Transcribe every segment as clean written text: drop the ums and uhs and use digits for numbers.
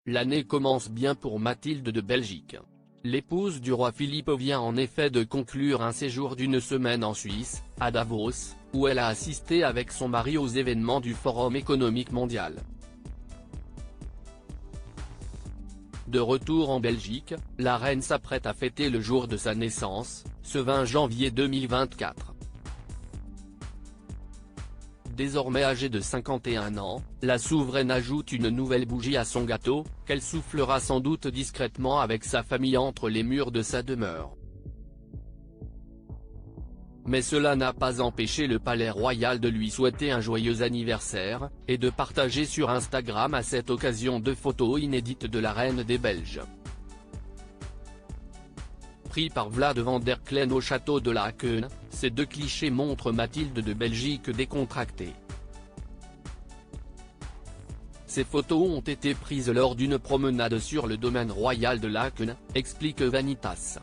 L'année commence bien pour Mathilde de Belgique. L'épouse du roi Philippe vient en effet de conclure un séjour d'une semaine en Suisse, à Davos, où elle a assisté avec son mari aux événements du Forum économique mondial. De retour en Belgique, la reine s'apprête à fêter le jour de sa naissance, ce 20 janvier 2024. Désormais âgée de 51 ans, la souveraine ajoute une nouvelle bougie à son gâteau, qu'elle soufflera sans doute discrètement avec sa famille entre les murs de sa demeure. Mais cela n'a pas empêché le palais royal de lui souhaiter un joyeux anniversaire, et de partager sur Instagram à cette occasion 2 photos inédites de la reine des Belges. Pris par Vlad van der Klen au château de Laken, ces 2 clichés montrent Mathilde de Belgique décontractée. Ces photos ont été prises lors d'une promenade sur le domaine royal de Laken, explique Vanitas.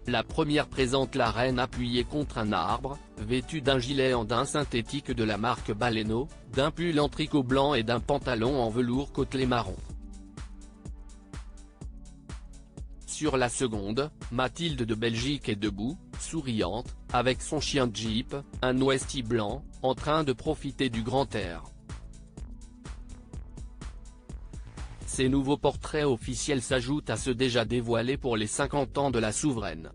La première présente la reine appuyée contre un arbre, vêtue d'un gilet en daim synthétique de la marque Baleno, d'un pull en tricot blanc et d'un pantalon en velours côtelé marron. Sur la seconde, Mathilde de Belgique est debout, souriante, avec son chien Jeep, un ouesti blanc, en train de profiter du grand air. Ces nouveaux portraits officiels s'ajoutent à ceux déjà dévoilés pour les 50 ans de la souveraine.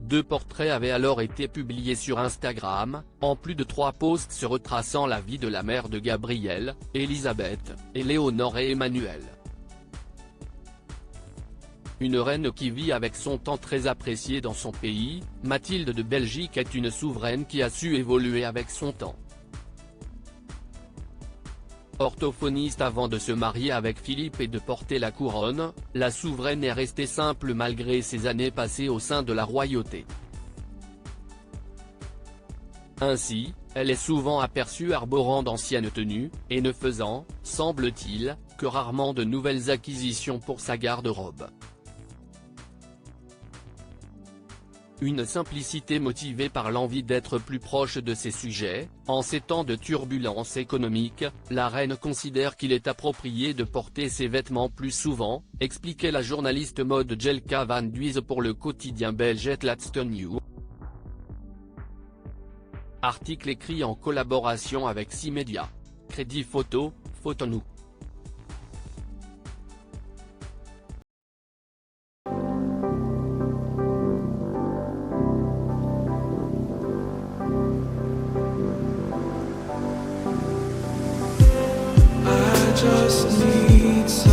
2 portraits avaient alors été publiés sur Instagram, en plus de 3 posts se retraçant la vie de la mère de Gabriel, Elisabeth, Éléonore et Emmanuel. Une reine qui vit avec son temps très apprécié dans son pays, Mathilde de Belgique est une souveraine qui a su évoluer avec son temps. Orthophoniste avant de se marier avec Philippe et de porter la couronne, la souveraine est restée simple malgré ses années passées au sein de la royauté. Ainsi, elle est souvent aperçue arborant d'anciennes tenues, et ne faisant, semble-t-il, que rarement de nouvelles acquisitions pour sa garde-robe. Une simplicité motivée par l'envie d'être plus proche de ses sujets. En ces temps de turbulences économiques, la reine considère qu'il est approprié de porter ses vêtements plus souvent, expliquait la journaliste mode Jelka van Duys pour le quotidien belge Het Laatste Nieuws. Article écrit en collaboration avec 6 médias. Crédit photo, Photonou. Just need